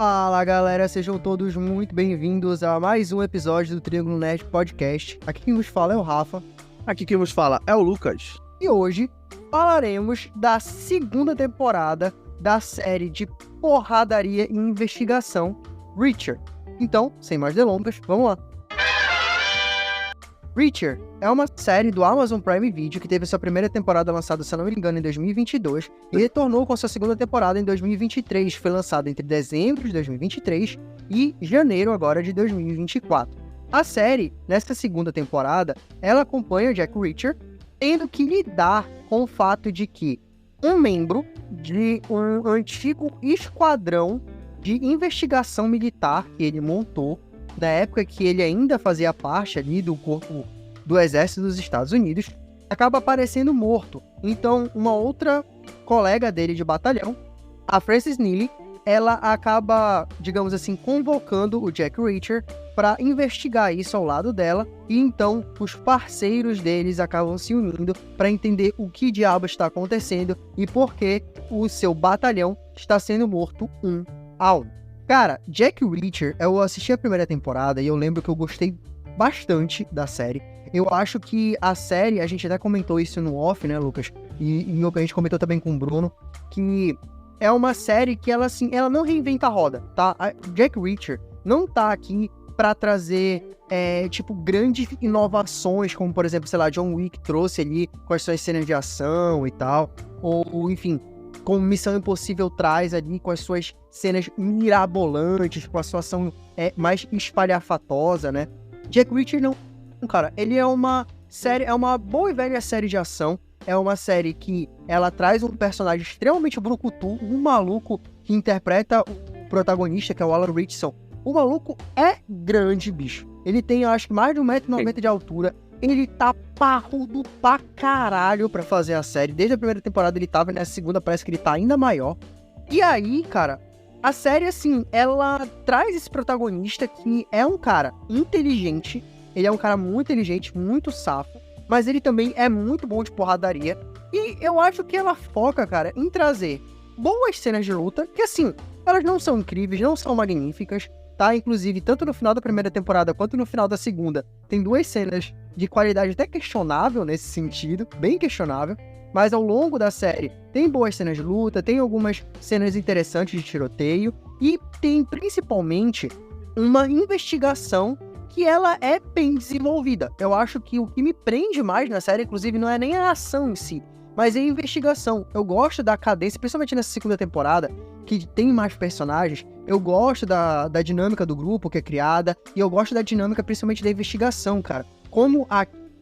Fala galera, sejam todos muito bem-vindos a mais um episódio do Triângulo Nerd Podcast. Aqui quem vos fala é o Rafa. Aqui quem vos fala é o Lucas. E hoje falaremos da segunda temporada da série de porradaria e investigação Reacher. Então, sem mais delongas, vamos lá. Reacher é uma série do Amazon Prime Video que teve sua primeira temporada lançada, se não me engano, em 2022 e retornou com sua segunda temporada em 2023. Foi lançada entre dezembro de 2023 e janeiro agora de 2024. A série, nesta segunda temporada, ela acompanha Jack Reacher, tendo que lidar com o fato de que um membro de um antigo esquadrão de investigação militar que ele montou na época que ele ainda fazia parte ali do corpo do exército dos Estados Unidos, acaba aparecendo morto. Então, uma outra colega dele de batalhão, a Frances Neely, ela acaba, digamos assim, convocando o Jack Reacher para investigar isso ao lado dela, e então os parceiros deles acabam se unindo para entender o que diabo está acontecendo e por que o seu batalhão está sendo morto um a um. Cara, Jack Reacher, eu assisti a primeira temporada e eu lembro que eu gostei bastante da série. Eu acho que a série, a gente até comentou isso no off, né, Lucas? E a gente comentou também com o Bruno, que é uma série que ela, assim, ela não reinventa a roda, tá? A Jack Reacher não tá aqui pra trazer, grandes inovações, como, por exemplo, sei lá, John Wick trouxe ali com as suas cenas de ação e tal, ou enfim, como Missão Impossível traz ali com as suas cenas mirabolantes, com a sua ação mais espalhafatosa, né? Jack Reacher não, cara, ele é uma série, é uma boa e velha série de ação, é uma série que ela traz um personagem extremamente brucutu, um maluco que interpreta o protagonista, que é o Alan Ritchson. O maluco é grande, bicho. Ele tem, acho que, mais de 1,90 m de altura. Ele tá parrudo pra caralho pra fazer a série. Desde a primeira temporada ele tava, nessa segunda parece que ele tá ainda maior. E aí, cara, a série, assim, ela traz esse protagonista que é um cara inteligente. Ele é um cara muito inteligente, muito safo. Mas ele também é muito bom de porradaria. E eu acho que ela foca, cara, em trazer boas cenas de luta. Que, assim, elas não são incríveis, não são magníficas, tá? Inclusive, tanto no final da primeira temporada quanto no final da segunda, tem duas cenas de qualidade até questionável nesse sentido, bem questionável, mas ao longo da série tem boas cenas de luta, tem algumas cenas interessantes de tiroteio e tem principalmente uma investigação que ela é bem desenvolvida. Eu acho que o que me prende mais na série, inclusive, não é nem a ação em si, mas é a investigação. Eu gosto da cadência, principalmente nessa segunda temporada, que tem mais personagens. Eu gosto da dinâmica do grupo que é criada, e eu gosto da dinâmica principalmente da investigação, cara. Como,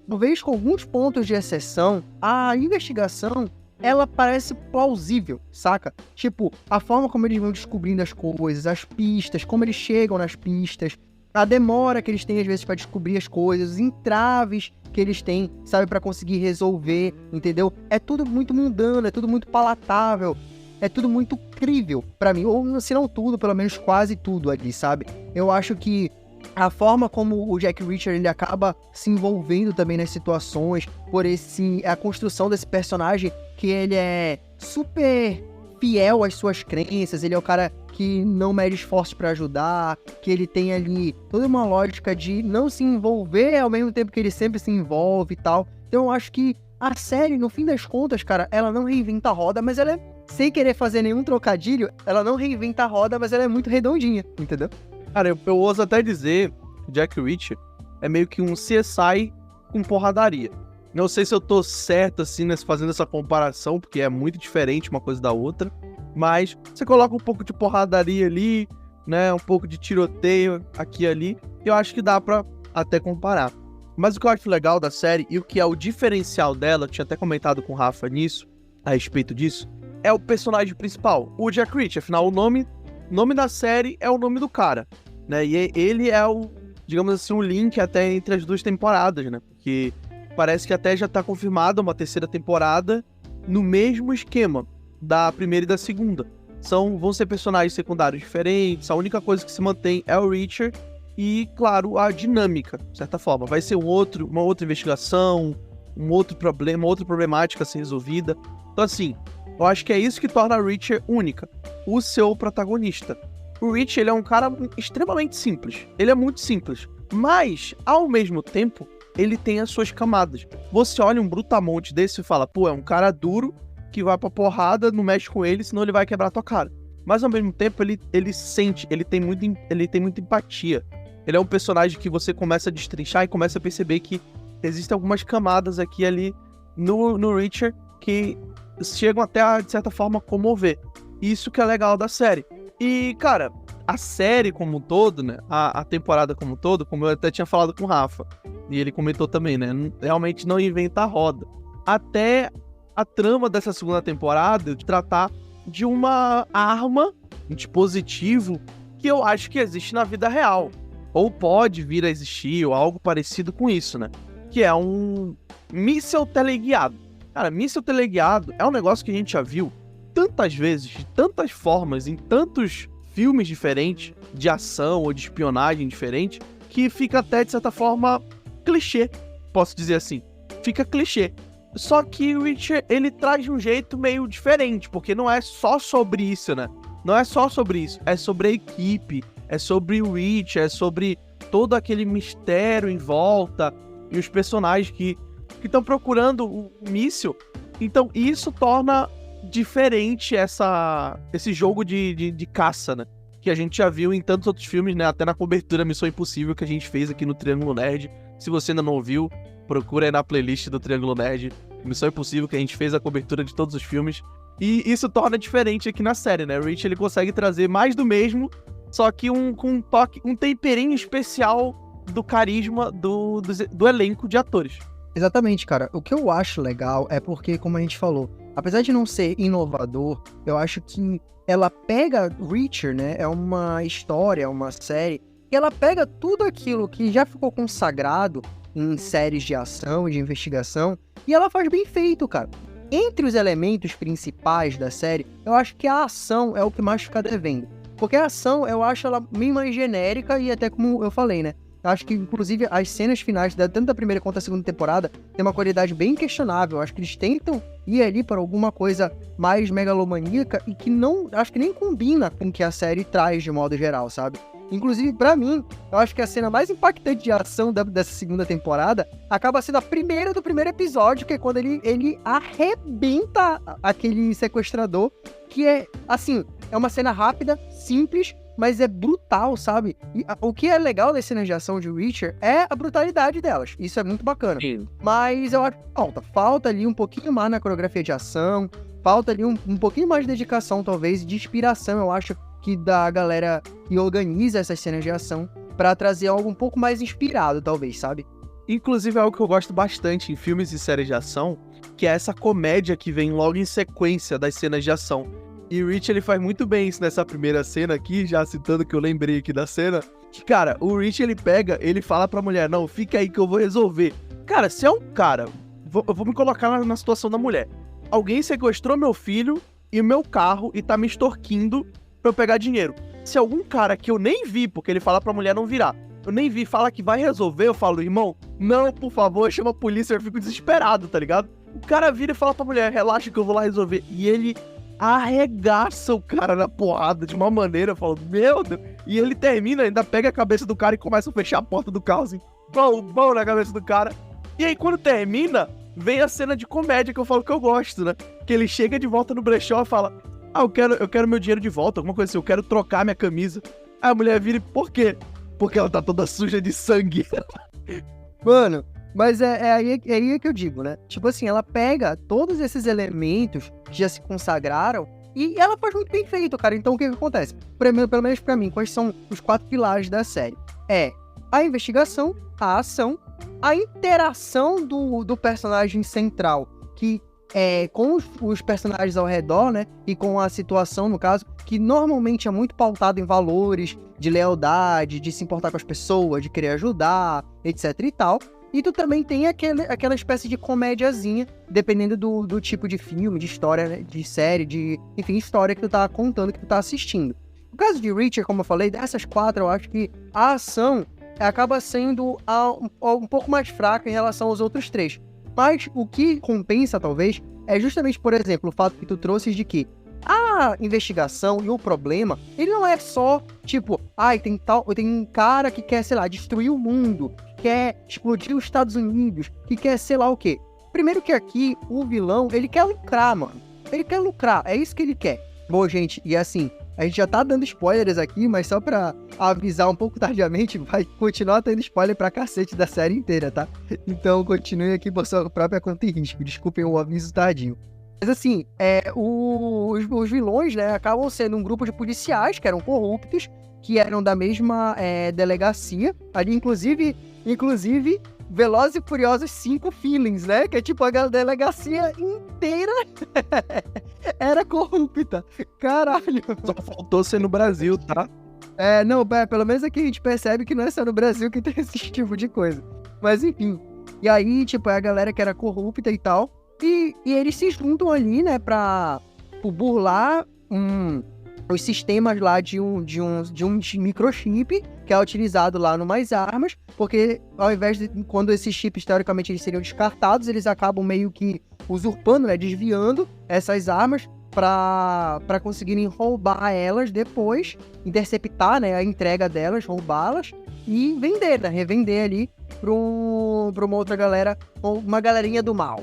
talvez com alguns pontos de exceção, a investigação, ela parece plausível, saca? Tipo, a forma como eles vão descobrindo as coisas, as pistas, como eles chegam nas pistas, a demora que eles têm às vezes pra descobrir as coisas, os entraves que eles têm, sabe, pra conseguir resolver, entendeu? É tudo muito mundano, é tudo muito palatável, é tudo muito crível pra mim, ou se não tudo, pelo menos quase tudo ali, sabe? Eu acho que a forma como o Jack Reacher ele acaba se envolvendo também nas situações, por a construção desse personagem, que ele é super fiel às suas crenças, ele é o cara que não mede esforço pra ajudar, que ele tem ali toda uma lógica de não se envolver ao mesmo tempo que ele sempre se envolve e tal. Então eu acho que a série, no fim das contas, cara, ela não reinventa a roda, mas ela é, sem querer fazer nenhum trocadilho, ela não reinventa a roda, mas ela é muito redondinha, entendeu? Cara, eu ouso até dizer que Jack Reacher é meio que um CSI com porradaria. Não sei se eu tô certo, assim, fazendo essa comparação, porque é muito diferente uma coisa da outra, mas você coloca um pouco de porradaria ali, né, um pouco de tiroteio aqui e ali, e eu acho que dá pra até comparar. Mas o que eu acho legal da série, e o que é o diferencial dela, eu tinha até comentado com o Rafa a respeito disso, é o personagem principal, o Jack Reacher. Afinal, o nome da série é o nome do cara, né? E ele é o, digamos assim, um link até entre as duas temporadas, né? Porque parece que até já tá confirmada uma terceira temporada no mesmo esquema da primeira e da segunda. Vão ser personagens secundários diferentes, a única coisa que se mantém é o Reacher e, claro, a dinâmica, de certa forma. Vai ser uma outra investigação, um outro problema, uma outra problemática a ser resolvida. Então, assim, eu acho que é isso que torna a Reacher única, o seu protagonista. O Rich, ele é um cara extremamente simples. Ele é muito simples. Mas, ao mesmo tempo, ele tem as suas camadas. Você olha um brutamonte desse e fala, pô, é um cara duro que vai pra porrada, não mexe com ele, senão ele vai quebrar a tua cara. Mas, ao mesmo tempo, ele sente, ele tem muita empatia. Ele é um personagem que você começa a destrinchar e começa a perceber que existem algumas camadas aqui e ali no Reacher que chegam até a, de certa forma, comover. Isso que é legal da série. E, cara, a série como um todo, né? A temporada como um todo, como eu até tinha falado com o Rafa, e ele comentou também, né? Realmente não inventa a roda. Até a trama dessa segunda temporada de tratar de uma arma, um dispositivo que eu acho que existe na vida real. Ou pode vir a existir, ou algo parecido com isso, né? Que é um míssil teleguiado. Cara, míssil teleguiado é um negócio que a gente já viu tantas vezes, de tantas formas, em tantos filmes diferentes, de ação ou de espionagem diferente, que fica até, de certa forma, clichê, posso dizer assim. Fica clichê. Só que o Witcher, ele traz de um jeito meio diferente, porque não é só sobre isso, né? Não é só sobre isso, é sobre a equipe, é sobre o Witcher, é sobre todo aquele mistério em volta, e os personagens que estão procurando o míssil. Então isso torna diferente esse jogo de caça, né? Que a gente já viu em tantos outros filmes, né? Até na cobertura Missão Impossível que a gente fez aqui no Triângulo Nerd. Se você ainda não ouviu, procura aí na playlist do Triângulo Nerd. Missão Impossível, que a gente fez a cobertura de todos os filmes. E isso torna diferente aqui na série, né? O Rich, ele consegue trazer mais do mesmo, só que com um toque, um temperinho especial do carisma do elenco de atores. Exatamente, cara. O que eu acho legal é porque, como a gente falou, apesar de não ser inovador, eu acho que ela pega Reacher, né? É uma história, uma série, e ela pega tudo aquilo que já ficou consagrado em séries de ação e de investigação, e ela faz bem feito, cara. Entre os elementos principais da série, eu acho que a ação é o que mais fica devendo. Porque a ação, eu acho ela bem mais genérica e até como eu falei, né? Eu acho que, inclusive, as cenas finais, tanto da primeira quanto da segunda temporada, tem uma qualidade bem questionável. Eu acho que eles tentam ir ali para alguma coisa mais megalomaníaca e que não, acho que nem combina com o que a série traz de modo geral, sabe? Inclusive, pra mim, eu acho que a cena mais impactante de ação dessa segunda temporada acaba sendo a primeira do primeiro episódio, que é quando ele arrebenta aquele sequestrador, que é, assim, é uma cena rápida, simples, mas é brutal, sabe? E o que é legal das cenas de ação de Witcher é a brutalidade delas. Isso é muito bacana. Sim. Mas eu acho que falta ali um pouquinho mais na coreografia de ação, falta ali um pouquinho mais de dedicação, talvez, de inspiração, eu acho, que da galera que organiza essas cenas de ação pra trazer algo um pouco mais inspirado, talvez, sabe? Inclusive é algo que eu gosto bastante em filmes e séries de ação, que é essa comédia que vem logo em sequência das cenas de ação. E o Rich, ele faz muito bem isso nessa primeira cena aqui, já citando que eu lembrei aqui da cena, que, cara, o Rich, ele fala pra mulher, não, fica aí que eu vou resolver. Cara, se é um cara, eu vou me colocar na situação da mulher. Alguém sequestrou meu filho e o meu carro e tá me extorquindo pra eu pegar dinheiro. Se algum cara que eu nem vi, porque ele fala pra mulher não virar, eu nem vi, fala que vai resolver, eu falo, irmão, não, por favor, chama a polícia, eu fico desesperado, tá ligado? O cara vira e fala pra mulher, relaxa que eu vou lá resolver. E ele arregaça o cara na porrada de uma maneira, eu falo, meu Deus. E ele termina, ainda pega a cabeça do cara e começa a fechar a porta do carro, assim, bom na cabeça do cara. E aí, quando termina, vem a cena de comédia que eu falo que eu gosto, né? Que ele chega de volta no brechó e fala, eu quero meu dinheiro de volta, alguma coisa assim, eu quero trocar minha camisa. Aí a mulher vira e, por quê? Porque ela tá toda suja de sangue. Mano, mas é aí que eu digo, né? Tipo assim, ela pega todos esses elementos que já se consagraram e ela faz muito bem feito, cara. Então o que acontece? Pelo menos pra mim, quais são os 4 pilares da série? É a investigação, a ação, a interação do personagem central, que com os personagens ao redor, né? E com a situação, no caso, que normalmente é muito pautado em valores de lealdade, de se importar com as pessoas, de querer ajudar, etc e tal. E tu também tem aquela espécie de comédiazinha, dependendo do tipo de filme, de história, né, de série, enfim, história que tu tá contando, que tu tá assistindo. No caso de Reacher, como eu falei, dessas 4, eu acho que a ação acaba sendo um pouco mais fraca em relação aos outros 3. Mas o que compensa, talvez, é justamente, por exemplo, o fato que tu trouxe de que a a investigação e o problema, ele não é só, tipo, tem um cara que quer, sei lá, destruir o mundo, quer explodir os Estados Unidos, que quer sei lá o quê. Primeiro que aqui, o vilão, ele quer lucrar, mano. Ele quer lucrar, é isso que ele quer. Bom, gente, e assim, a gente já tá dando spoilers aqui, mas só pra avisar um pouco tardiamente, vai continuar tendo spoiler pra cacete da série inteira, tá? Então continue aqui por sua própria conta e risco. Desculpem o aviso tardio. Mas assim, os vilões, né, acabam sendo um grupo de policiais que eram corruptos, que eram da mesma delegacia. Ali, inclusive, Velozes e Furiosos 5 Feelings, né? Que é tipo a delegacia inteira era corrupta. Caralho. Só faltou ser no Brasil, tá? Não, pelo menos aqui a gente percebe que não é só no Brasil que tem esse tipo de coisa. Mas enfim. E aí, tipo, é a galera que era corrupta e tal. E eles se juntam ali, né, pra burlar os sistemas lá de um microchip que é utilizado lá numas armas, porque ao invés de, quando esses chips, teoricamente, eles seriam descartados, eles acabam meio que usurpando, né, desviando essas armas para conseguirem roubar elas depois, interceptar, né, a entrega delas, roubá-las e vender, né, revender ali pra uma outra galera, uma galerinha do mal.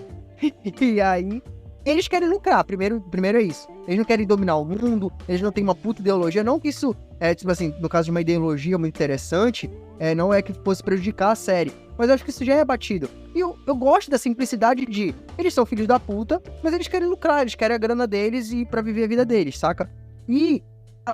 E aí, eles querem lucrar, primeiro é isso. Eles não querem dominar o mundo, eles não têm uma puta ideologia. Não que isso, tipo assim, no caso de uma ideologia muito interessante, não é que fosse prejudicar a série. Mas eu acho que isso já é batido. E eu gosto da simplicidade de, eles são filhos da puta, mas eles querem lucrar, eles querem a grana deles e pra viver a vida deles, saca? E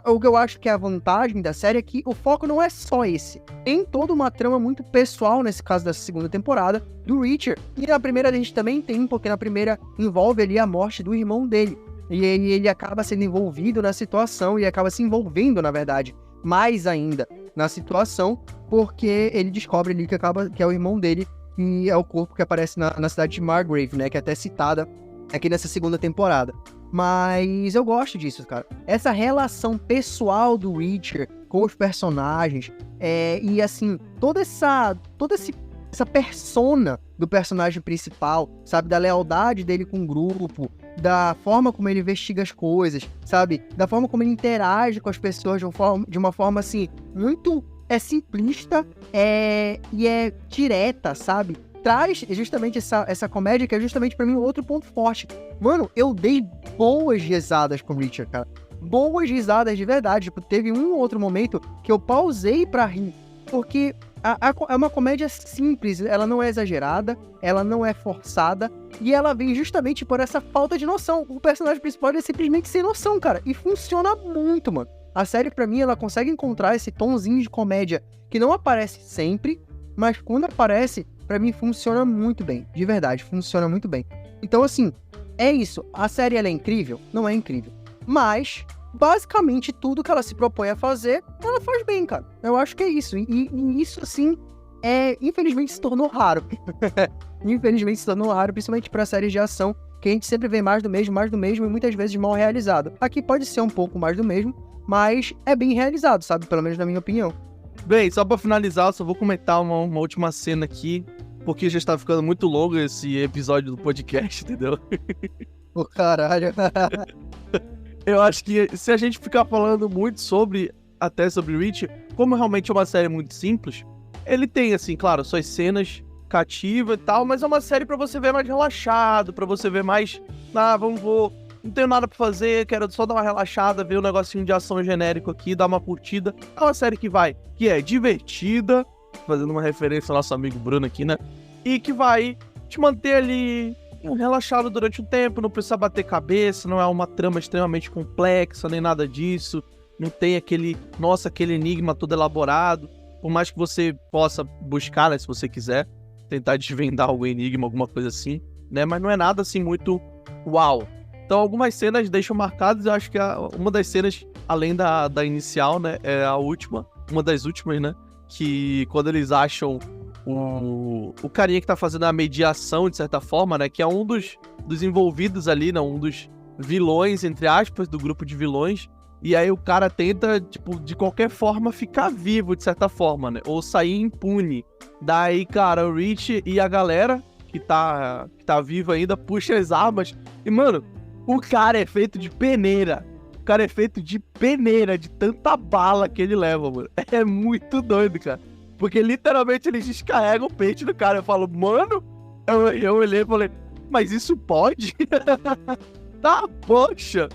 o que eu acho que é a vantagem da série é que o foco não é só esse. Tem toda uma trama muito pessoal, nesse caso dessa segunda temporada, do Reacher. E na primeira a gente também tem, porque na primeira envolve ali a morte do irmão dele. E ele acaba sendo envolvido na situação e acaba se envolvendo, na verdade, mais ainda na situação, porque ele descobre ali que é o irmão dele e é o corpo que aparece na cidade de Margrave, né? Que é até citada aqui nessa segunda temporada. Mas eu gosto disso, cara. Essa relação pessoal do Reacher com os personagens, e assim, toda essa persona do personagem principal, sabe? Da lealdade dele com o grupo, da forma como ele investiga as coisas, sabe? Da forma como ele interage com as pessoas de uma forma assim, muito simplista e direta, sabe? Traz justamente essa comédia que é justamente pra mim outro ponto forte. Mano, eu dei boas risadas com o Reacher, cara. Boas risadas de verdade. Tipo, teve um outro momento que eu pausei pra rir. Porque é uma comédia simples, ela não é exagerada, ela não é forçada, e ela vem justamente por essa falta de noção. O personagem principal é simplesmente sem noção, cara. E funciona muito, mano. A série, pra mim, ela consegue encontrar esse tomzinho de comédia que não aparece sempre, mas quando aparece, pra mim funciona muito bem. De verdade, funciona muito bem. Então, assim, é isso. A série, ela é incrível? Não é incrível. Mas, basicamente, tudo que ela se propõe a fazer, ela faz bem, cara. Eu acho que é isso. E isso, assim, infelizmente se tornou raro. Infelizmente se tornou raro, principalmente pra séries de ação, que a gente sempre vê mais do mesmo, e muitas vezes mal realizado. Aqui pode ser um pouco mais do mesmo, mas é bem realizado, sabe? Pelo menos na minha opinião. Bem, só pra finalizar, eu só vou comentar uma última cena aqui, porque já está ficando muito longo esse episódio do podcast, entendeu? Ô, caralho. Eu acho que se a gente ficar falando muito sobre Reach, como realmente é uma série muito simples, ele tem, assim, claro, suas cenas cativas e tal, mas é uma série pra você ver mais relaxado, pra você ver mais, não tenho nada pra fazer, quero só dar uma relaxada, ver um negocinho de ação genérico aqui, dar uma curtida. É uma série que é divertida, fazendo uma referência ao nosso amigo Bruno aqui, né? E que vai te manter ali relaxado durante o tempo, não precisa bater cabeça, não é uma trama extremamente complexa, nem nada disso. Não tem aquele enigma todo elaborado. Por mais que você possa buscar, né, se você quiser, tentar desvendar algum enigma, alguma coisa assim, né? Mas não é nada assim muito uau. Então algumas cenas deixam marcadas, eu acho que uma das cenas, além da inicial, né, é a última, uma das últimas, né, que quando eles acham o carinha que tá fazendo a mediação, de certa forma, né, que é um dos envolvidos ali, né, um dos vilões, entre aspas, do grupo de vilões, e aí o cara tenta, tipo, de qualquer forma ficar vivo, de certa forma, né, ou sair impune. Daí, cara, o Rich e a galera que tá viva ainda puxa as armas, e, mano, o cara é feito de peneira. cara é feito de peneira, de tanta bala que ele leva, mano. É muito doido, cara. Porque literalmente eles descarregam o peito do cara. Eu falo, mano, eu olhei e falei, mas isso pode? Tá, poxa.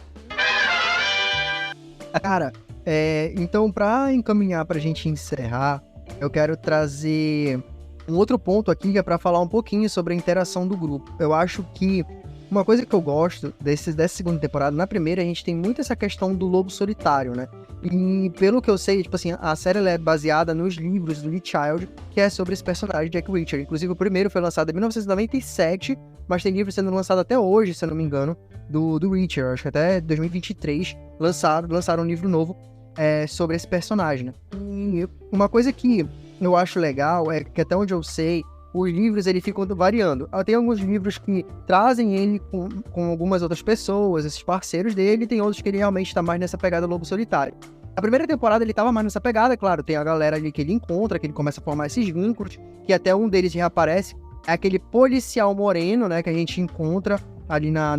Cara, então pra encaminhar pra gente encerrar, eu quero trazer um outro ponto aqui que é pra falar um pouquinho sobre a interação do grupo. Eu acho que uma coisa que eu gosto dessa segunda temporada, na primeira a gente tem muito essa questão do lobo solitário, né? E pelo que eu sei, tipo assim, a série ela é baseada nos livros do Lee Child, que é sobre esse personagem, Jack Reacher. Inclusive o primeiro foi lançado em 1997, mas tem livro sendo lançado até hoje, se eu não me engano, do Reacher. Acho que até 2023 lançaram um livro novo sobre esse personagem, né? E uma coisa que eu acho legal é que até onde eu sei, os livros eles ficam variando. Tem alguns livros que trazem ele com algumas outras pessoas, esses parceiros dele, e tem outros que ele realmente tá mais nessa pegada lobo solitário. A primeira temporada ele tava mais nessa pegada, claro, tem a galera ali que ele encontra, que ele começa a formar esses vínculos, que até um deles reaparece, é aquele policial moreno, né, que a gente encontra ali na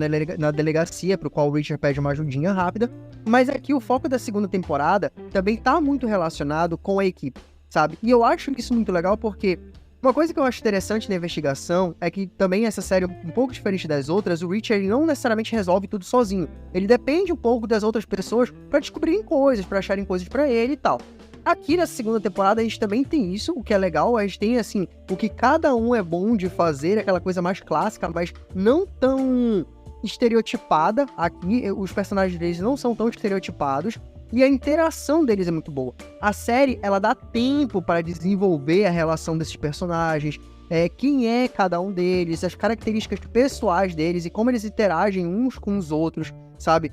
delegacia, pro qual o Richard pede uma ajudinha rápida. Mas aqui o foco da segunda temporada também tá muito relacionado com a equipe, sabe? E eu acho isso muito legal porque uma coisa que eu acho interessante na investigação é que também essa série, um pouco diferente das outras, o Richard não necessariamente resolve tudo sozinho. Ele depende um pouco das outras pessoas pra descobrirem coisas, pra acharem coisas pra ele e tal. Aqui na segunda temporada a gente também tem isso, o que é legal, a gente tem assim, o que cada um é bom de fazer, aquela coisa mais clássica, mas não tão estereotipada. Aqui os personagens deles não são tão estereotipados. E a interação deles é muito boa. A série, ela dá tempo para desenvolver a relação desses personagens, quem é cada um deles, as características pessoais deles e como eles interagem uns com os outros, sabe?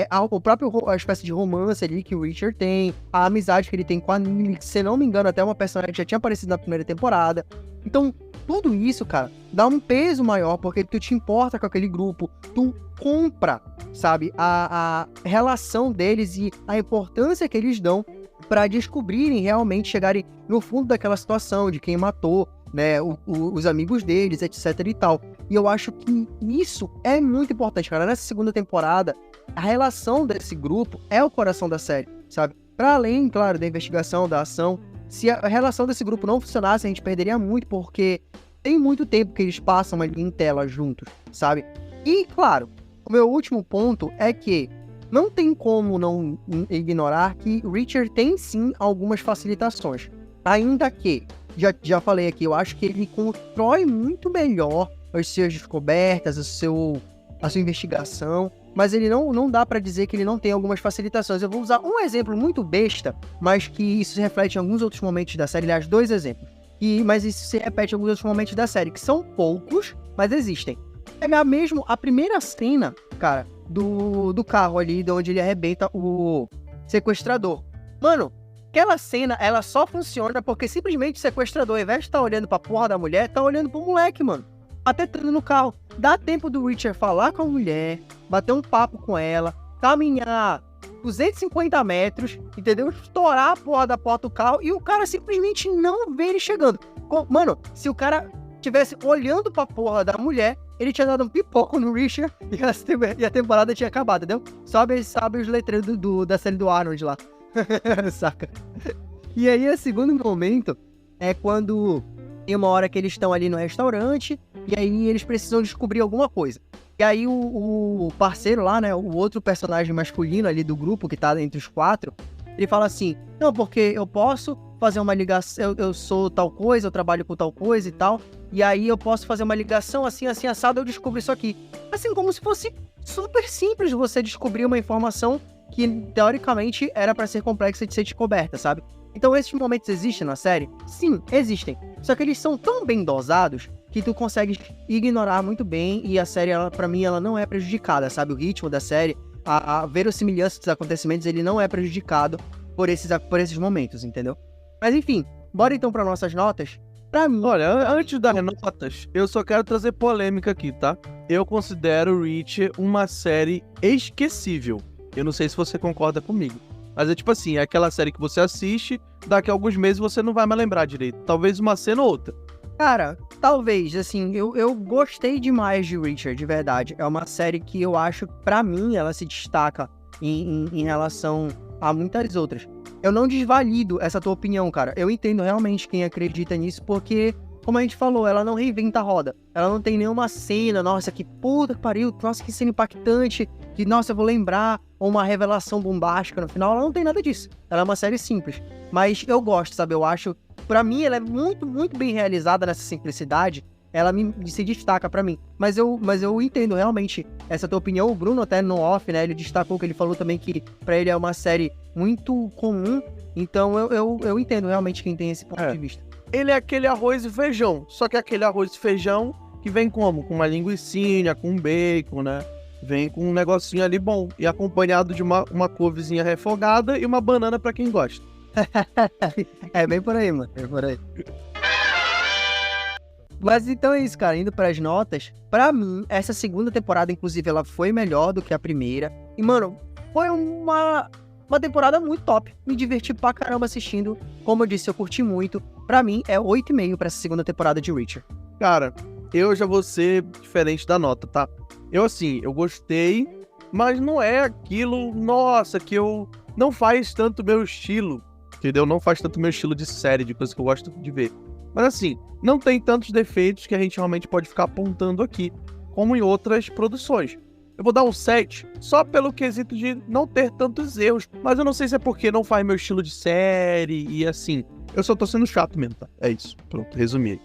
A espécie de romance ali que o Richard tem, a amizade que ele tem com a Nilly, que, se não me engano, até uma personagem que já tinha aparecido na primeira temporada. Então, tudo isso, cara, dá um peso maior, porque tu te importa com aquele grupo, tu compra, sabe, a relação deles e a importância que eles dão pra descobrirem, realmente chegarem no fundo daquela situação, de quem matou, né, os amigos deles, etc e tal. E eu acho que isso é muito importante, cara. Nessa segunda temporada, a relação desse grupo é o coração da série, sabe? Pra além, claro, da investigação, da ação, se a relação desse grupo não funcionasse, a gente perderia muito, porque tem muito tempo que eles passam ali em tela juntos, sabe? E, claro, o meu último ponto é que não tem como não ignorar que Richard tem sim algumas facilitações. Ainda que, já falei aqui, eu acho que ele constrói muito melhor as suas descobertas, a sua investigação, mas ele não dá pra dizer que ele não tem algumas facilitações. Eu vou usar um exemplo muito besta, mas que isso se reflete em alguns outros momentos da série, aliás, 2 exemplos. Mas isso se repete em alguns outros momentos da série, que são poucos, mas existem. Pegar mesmo a primeira cena, cara, do carro ali, de onde ele arrebenta o sequestrador. Mano, aquela cena, ela só funciona porque simplesmente o sequestrador, ao invés de estar olhando pra porra da mulher, tá olhando pro moleque, mano. Até entrando no carro. Dá tempo do Richard falar com a mulher, bater um papo com ela, caminhar 250 metros, entendeu? Estourar a porra da porta do carro e o cara simplesmente não vê ele chegando. Mano, se o cara tivesse olhando pra porra da mulher, ele tinha dado um pipoco no Richard e a temporada tinha acabado, entendeu? Sabe os letreiros da série do Arnold lá. Saca? E aí, o segundo momento é quando tem uma hora que eles estão ali no restaurante e aí eles precisam descobrir alguma coisa. E aí o parceiro lá, né, o outro personagem masculino ali do grupo, que tá entre os 4, ele fala assim, não, porque eu posso fazer uma ligação, eu sou tal coisa, eu trabalho com tal coisa e tal, e aí eu posso fazer uma ligação assim, assim, assado, eu descubro isso aqui. Assim, como se fosse super simples você descobrir uma informação que, teoricamente, era pra ser complexa de ser descoberta, sabe? Então, esses momentos existem na série? Sim, existem. Só que eles são tão bem dosados que tu consegue ignorar muito bem e a série, pra mim, ela não é prejudicada, sabe? O ritmo da série, a verossimilhança dos acontecimentos, ele não é prejudicado por esses momentos, entendeu? Mas, enfim, bora então para nossas notas. Pra mim... Olha, antes das notas, eu só quero trazer polêmica aqui, tá? Eu considero Reach uma série esquecível. Eu não sei se você concorda comigo. Mas é tipo assim, é aquela série que você assiste, daqui a alguns meses você não vai mais lembrar direito. Talvez uma cena ou outra. Cara, talvez, assim, eu gostei demais de Richard, de verdade. É uma série que eu acho, pra mim, ela se destaca em relação a muitas outras. Eu não desvalido essa tua opinião, cara. Eu entendo realmente quem acredita nisso, porque, como a gente falou, ela não reinventa a roda. Ela não tem nenhuma cena, nossa, que puta que pariu, nossa, que cena impactante, que, nossa, eu vou lembrar, ou uma revelação bombástica no final. Ela não tem nada disso. Ela é uma série simples. Mas eu gosto, sabe? Eu acho, pra mim, ela é muito, muito bem realizada nessa simplicidade. Ela se destaca pra mim. Mas eu entendo realmente essa tua opinião. O Bruno até no off, né, ele destacou que ele falou também que pra ele é uma série muito comum. Então eu entendo realmente quem tem esse ponto de vista. Ele é aquele arroz e feijão, só que é aquele arroz e feijão que vem como? Com uma linguicinha, com bacon, né? Vem com um negocinho ali bom. E acompanhado de uma couvezinha refogada e uma banana pra quem gosta. É bem por aí, mano. É por aí. Mas então é isso, cara. Indo pras notas, pra mim, essa segunda temporada, inclusive, ela foi melhor do que a primeira. E, mano, foi uma temporada muito top. Me diverti pra caramba assistindo. Como eu disse, eu curti muito. Pra mim, é 8,5 pra essa segunda temporada de Reacher. Cara, eu já vou ser diferente da nota, tá? Eu gostei, mas não é aquilo, nossa, que eu... Não faz tanto meu estilo, entendeu? Não faz tanto meu estilo de série, de coisa que eu gosto de ver. Mas assim, não tem tantos defeitos que a gente realmente pode ficar apontando aqui, como em outras produções. Eu vou dar um 7, só pelo quesito de não ter tantos erros. Mas eu não sei se é porque não faz meu estilo de série e assim. Eu só tô sendo chato mesmo, tá? É isso. Pronto, resumi aí.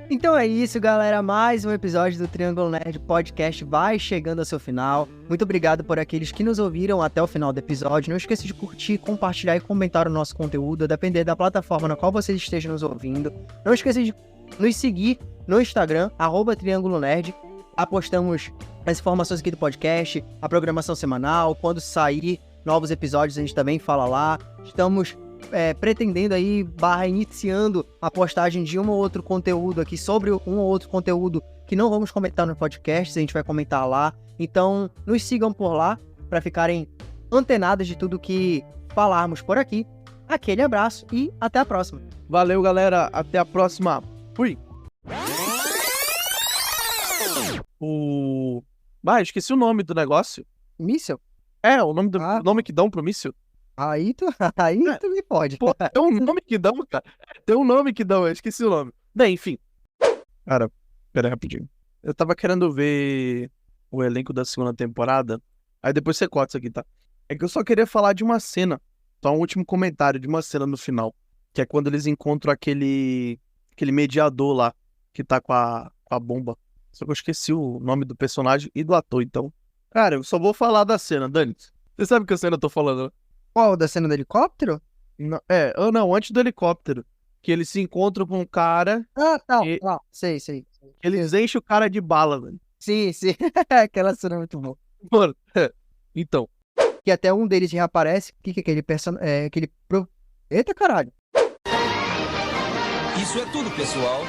Então é isso, galera. Mais um episódio do Triângulo Nerd Podcast vai chegando ao seu final. Muito obrigado por aqueles que nos ouviram até o final do episódio. Não esqueça de curtir, compartilhar e comentar o nosso conteúdo, a depender da plataforma na qual vocês estejam nos ouvindo. Não esqueça de nos seguir no Instagram, @Triângulo Nerd. Apostamos as informações aqui do podcast, a programação semanal, quando sair novos episódios a gente também fala lá. Estamos pretendendo aí, iniciando a postagem de um ou outro conteúdo aqui, sobre um ou outro conteúdo que não vamos comentar no podcast, a gente vai comentar lá. Então, nos sigam por lá, para ficarem antenados de tudo que falarmos por aqui. Aquele abraço e até a próxima. Valeu, galera. Até a próxima. Fui. Esqueci o nome do negócio. Míssel? É, o nome que dão pro míssil. Aí tu me pode. Pô, tem um nome que dão, cara. Tem um nome que dão, eu esqueci o nome. Bem, enfim. Cara, pera aí rapidinho. Eu tava querendo ver o elenco da segunda temporada. Aí depois você corta isso aqui, tá? É que eu só queria falar de uma cena. Só um último comentário de uma cena no final. Que é quando eles encontram aquele mediador lá. Que tá com a bomba. Só que eu esqueci o nome do personagem e do ator, então. Cara, eu só vou falar da cena, Dani. Você sabe que cena eu tô falando, né? Qual? Da cena do helicóptero? Não, antes do helicóptero. Que eles se encontram com um cara. Ah, tá. Sei. Eles enchem o cara de bala, velho. Sim. Aquela cena é muito boa. Mano, então. Que até um deles reaparece. O que é aquele personagem? Eita caralho. Isso é tudo, pessoal.